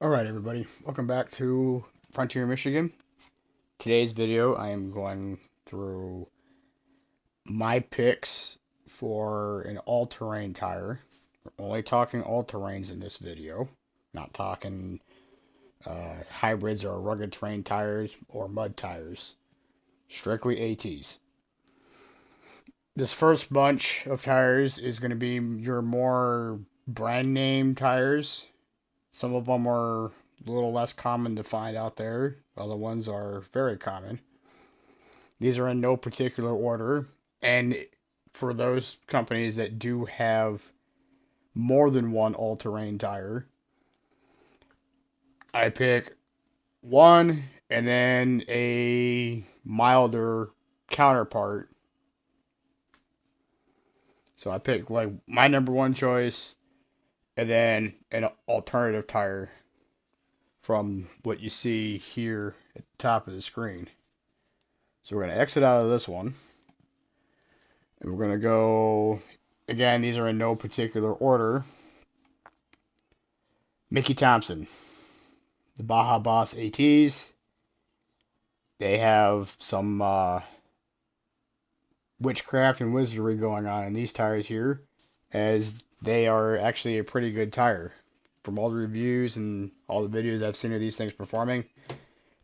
Alright everybody, welcome back to Frontier Michigan. Today's video I am going through my picks for an all-terrain tire. We're only talking all-terrains in this video, not talking hybrids or rugged terrain tires or mud tires. Strictly ATs. This first bunch of tires is going to be your more brand name tires. Some of them are a little less common to find out there. Other ones are very common. These are in no particular order. And for those companies that do have more than one all-terrain tire, I pick one and then a milder counterpart. So I pick like my number one choice and then an alternative tire from what you see here at the top of the screen. So we're going to exit out of this one. And we're going to go, again, these are in no particular order. Mickey Thompson, the Baja Boss ATs. They have some witchcraft and wizardry going on in these tires here, as they are actually a pretty good tire. From all the reviews and all the videos I've seen of these things performing,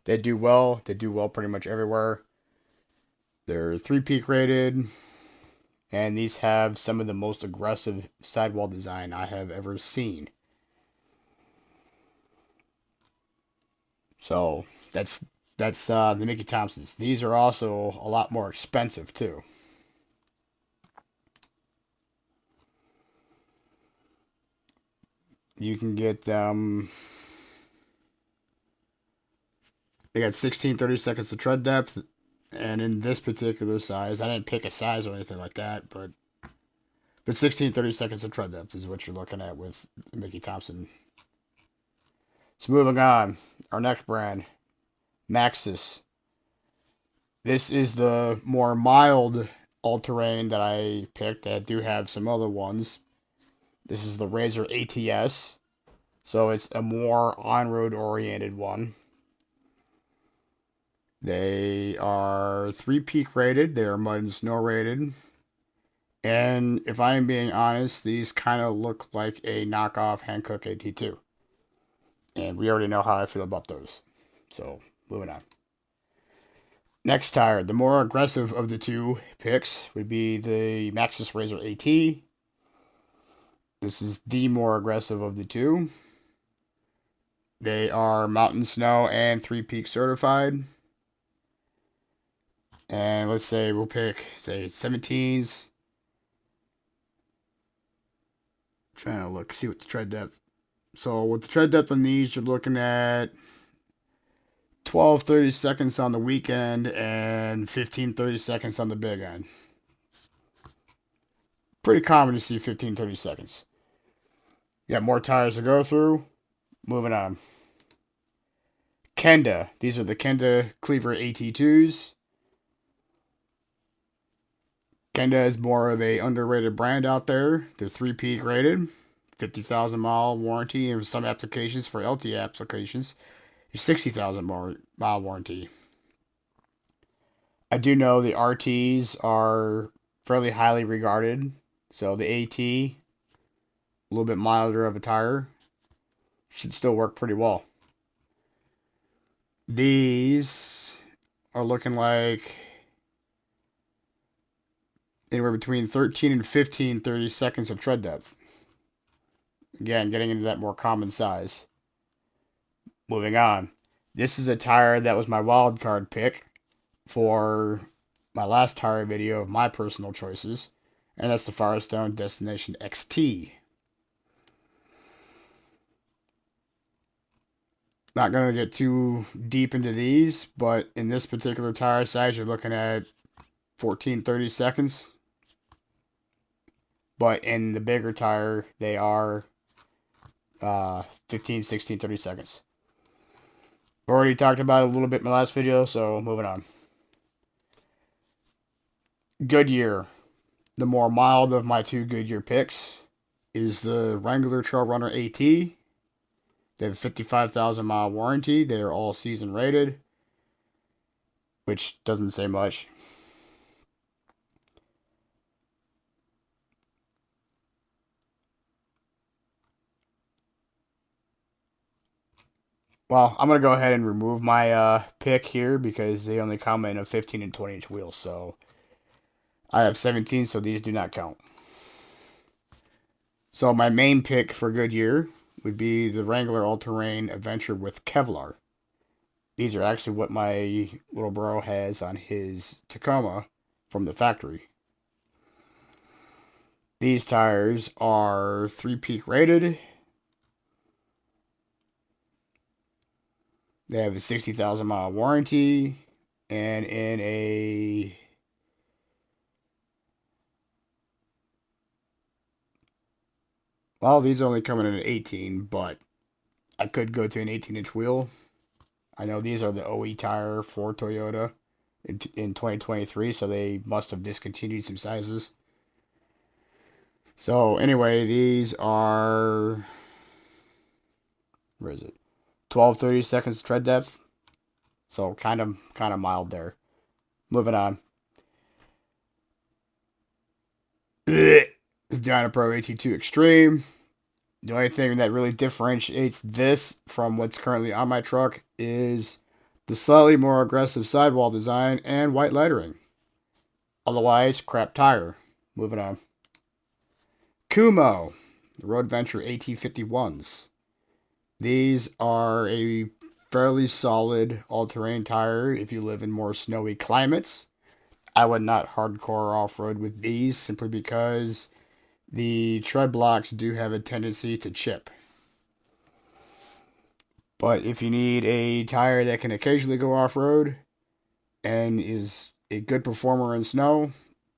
they do well. They do well pretty much everywhere. They're 3-peak rated, and these have some of the most aggressive sidewall design I have ever seen. So that's the Mickey Thompsons. These are also a lot more expensive too. You can get them. They got 16-30 seconds of tread depth, and in this particular size, I didn't pick a size or anything like that, but 16-30 seconds of tread depth is what you're looking at with Mickey Thompson. So moving on, our next brand, Maxxis. This is the more mild all-terrain that I picked. I do have some other ones. This is the Razor ATS, so it's a more on-road oriented one. They are 3-peak rated. They are mud and snow rated. And if I am being honest, these kind of look like a knockoff Hankook AT2. And we already know how I feel about those. So, moving on. Next tire, the more aggressive of the two picks would be the Maxxis Razor AT. This is the more aggressive of the two. They are mountain snow and 3-peak certified. And let's say we'll pick, say, 17s. Trying to look, see what the tread depth. So with the tread depth on these, you're looking at 12-30 seconds on the weekend and 15-30 seconds on the big end. Pretty common to see 15-30 seconds. You got more tires to go through. Moving on. Kenda. These are the Kenda Cleaver AT2s. Kenda is more of a underrated brand out there. They're 3-peak rated, 50,000 mile warranty, and some applications for LT applications, 60,000 mile warranty. I do know the RTs are fairly highly regarded, so the AT, a little bit milder of a tire, should still work pretty well. These are looking like anywhere between 13 and 15-30 seconds of tread depth. Again, getting into that more common size. Moving on. This is a tire that was my wild card pick for my last tire video of my personal choices, and that's the Firestone Destination XT. Not going to get too deep into these, but in this particular tire size, you're looking at 14-30 seconds. But in the bigger tire, they are 15, 16, 30 seconds. Already talked about it a little bit in my last video, so moving on. Goodyear. The more mild of my two Goodyear picks is the Wrangler Trail Runner AT. They have a 55,000 mile warranty. They are all season rated, which doesn't say much. Well, I'm going to go ahead and remove my pick here because they only come in a 15 and 20 inch wheel. So I have 17, so these do not count. So my main pick for Goodyear would be the Wrangler All-Terrain Adventure with Kevlar. These are actually what my little bro has on his Tacoma from the factory. These tires are 3-peak rated. They have a 60,000 mile warranty, and in a well, these only come in an 18, but I could go to an 18-inch wheel. I know these are the OE tire for Toyota in 2023, so they must have discontinued some sizes. So anyway, these are, where is it? 12-30 seconds tread depth. So kind of mild there. Moving on. Dynapro AT2 Extreme. The only thing that really differentiates this from what's currently on my truck is the slightly more aggressive sidewall design and white lettering. Otherwise, crap tire. Moving on. Kumho, the Road Venture AT51s. These are a fairly solid all-terrain tire if you live in more snowy climates. I would not hardcore off-road with these simply because the tread blocks do have a tendency to chip. But if you need a tire that can occasionally go off-road and is a good performer in snow,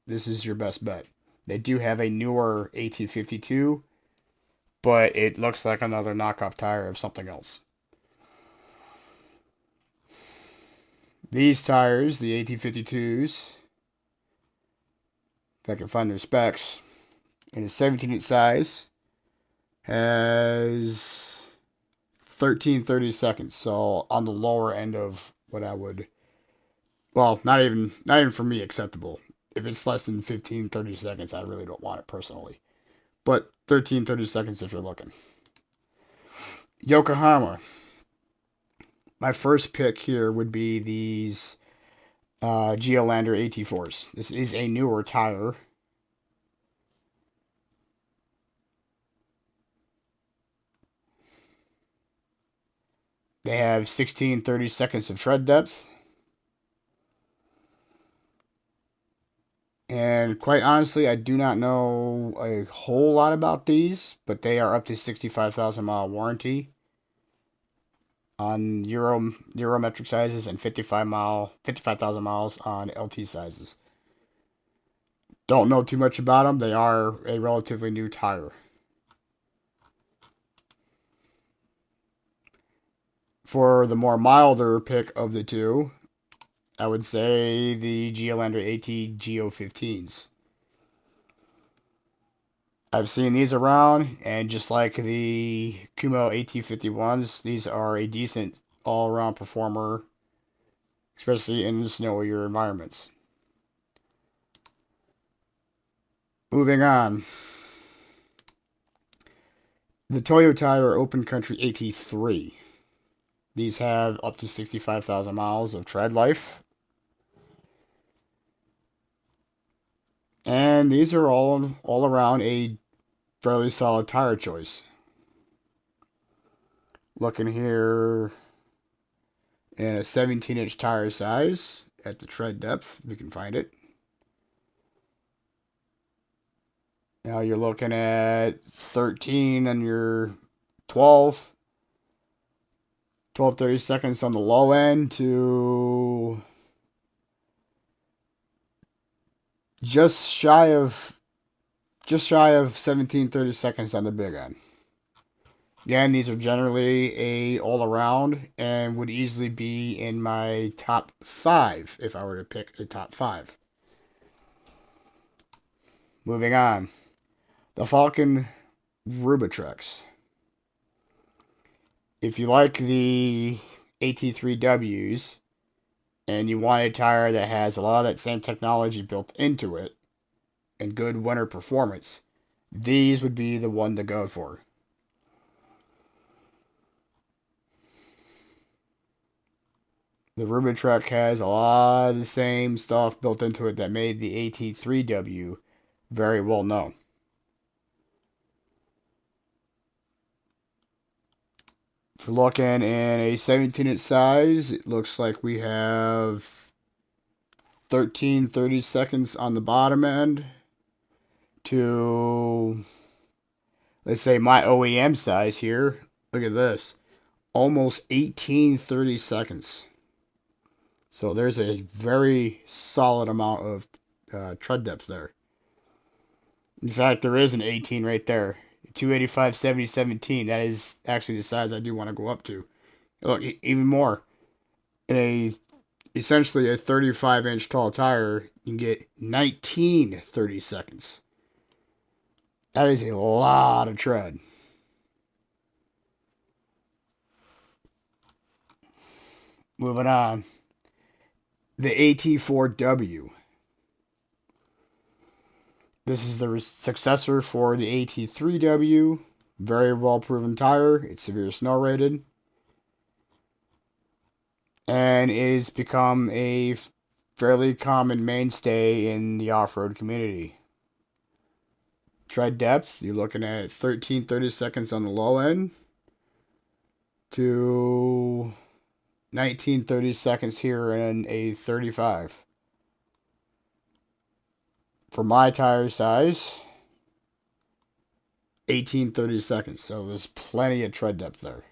this is your best bet. They do have a newer AT52, but it looks like another knockoff tire of something else. These tires, the AT52s, if I can find their specs, in a 17-inch size, has 13-30 seconds. So on the lower end of what I would, well, not even for me acceptable. If it's less than 15-30 seconds, I really don't want it personally. But 13-30 seconds if you're looking. Yokohama. My first pick here would be these Geolandar AT4s. This is a newer tire. They have 16-30 seconds of tread depth. And quite honestly, I do not know a whole lot about these, but they are up to 65,000 mile warranty on Eurometric sizes and 55,000 miles on LT sizes. Don't know too much about them. They are a relatively new tire. For the more milder pick of the two, I would say the Geolandar AT Geo15s. I've seen these around, and just like the Kumho AT51s, these are a decent all-around performer, especially in snowier environments. Moving on. The Toyo Tire Open Country AT3. These have up to 65,000 miles of tread life. And these are all around a fairly solid tire choice. Looking here in a 17-inch tire size at the tread depth, if you can find it. Now you're looking at 13 and your 30 seconds on the low end to just shy of 17-30 seconds on the big end. Again, these are generally a all around and would easily be in my top 5 if I were to pick a top 5. Moving on. The Falken Rubitrex. If you like the AT3Ws and you want a tire that has a lot of that same technology built into it and good winter performance, these would be the one to go for. The Rubitron has a lot of the same stuff built into it that made the AT3W very well known. If you're looking in a 17-inch size, it looks like we have 13-30 seconds on the bottom end to, let's say, my OEM size here. Look at this. Almost 18-30 seconds. So there's a very solid amount of tread depth there. In fact, there is an 18 right there. 285, 70, 17. That is actually the size I do want to go up to. Look, even more. In essentially a 35-inch tall tire, you can get 19-30 seconds. That is a lot of tread. Moving on. The AT4W. This is the successor for the AT3W. Very well proven tire. It's severe snow rated. And is become a fairly common mainstay in the off-road community. Tread depth, you're looking at 13-30 seconds on the low end to 19-30 seconds here in a 35. For my tire size, 18-30 seconds, so there's plenty of tread depth there.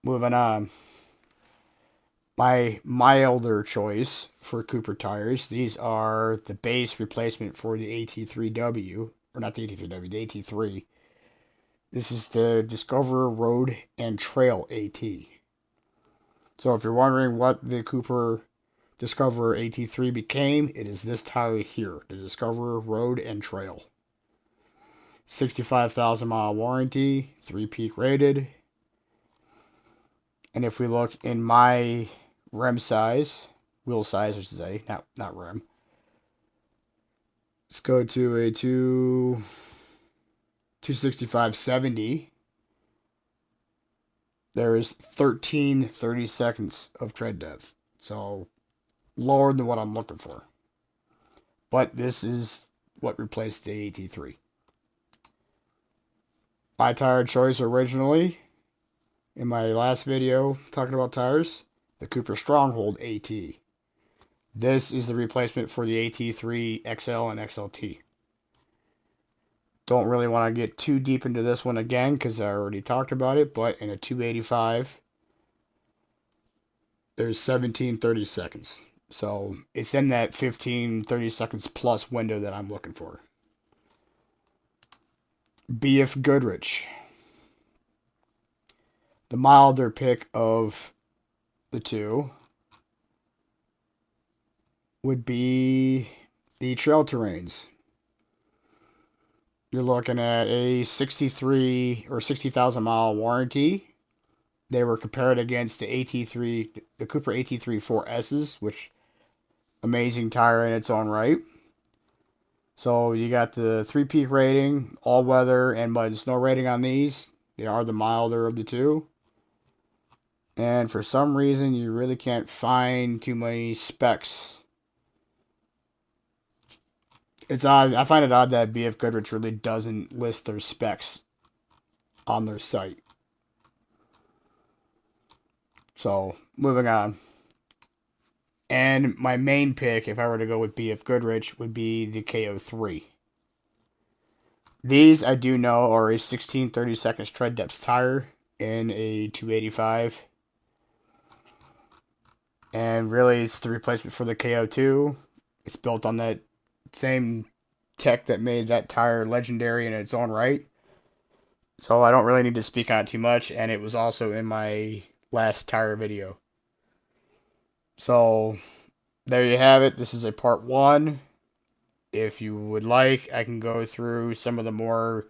Moving on. My milder choice for Cooper tires, these are the base replacement for the AT3W, or not the AT3W, the AT3. This is the Discoverer Road and Trail AT. So if you're wondering what the Cooper Discoverer AT3 became, it is this tire here, the Discoverer Road and Trail. 65,000 mile warranty, 3-peak rated. And if we look in my rim size, wheel size I should say, not rim. Let's go to a 265/70. There is 13-30 seconds of tread depth. So lower than what I'm looking for. But this is what replaced the AT3. My tire choice originally, in my last video talking about tires, the Cooper Stronghold AT. This is the replacement for the AT3 XL and XLT. Don't really want to get too deep into this one again because I already talked about it, but in a 285, there's 17-30 seconds. So it's in that 15-30 seconds plus window that I'm looking for. BF Goodrich. The milder pick of the two would be the Trail Terrains. You're looking at a 63 or 60,000 mile warranty. They were compared against the AT3, the Cooper AT3 4S's, which amazing tire in its own right. So you got the 3-peak rating, all weather and mud and snow rating on these. They are the milder of the two. And for some reason, you really can't find too many specs. It's odd. I find it odd that BF Goodrich really doesn't list their specs on their site. So, moving on. And my main pick, if I were to go with BF Goodrich, would be the KO3. These, I do know, are a 16-30 seconds tread depth tire in a 285. And really, it's the replacement for the KO2. It's built on that same tech that made that tire legendary in its own right. So I don't really need to speak on it too much, and it was also in my last tire video. So there you have it. This is a part 1. If you would like, I can go through some of the more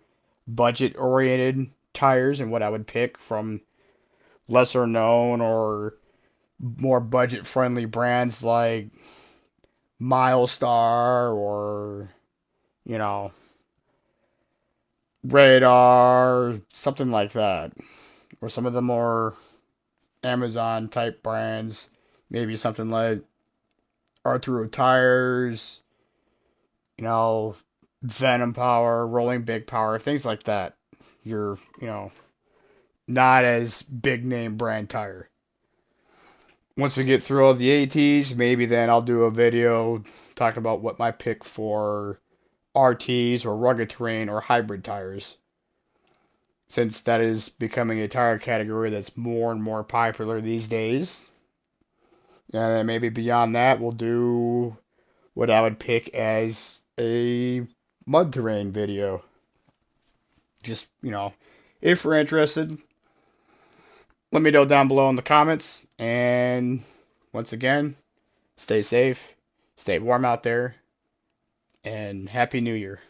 budget-oriented tires and what I would pick from lesser known or more budget-friendly brands like Milestar or, you know, Radar, something like that. Or some of the more Amazon type brands, maybe something like Arturo Tires, you know, Venom Power, Rolling Big Power, things like that. You're, not as big name brand tire. Once we get through all the ATs, maybe then I'll do a video talking about what my pick for RTs or rugged terrain or hybrid tires, since that is becoming a tire category that's more and more popular these days. And then maybe beyond that, we'll do what I would pick as a mud terrain video. Just, if you're interested, let me know down below in the comments. And once again, stay safe, stay warm out there, and Happy New Year.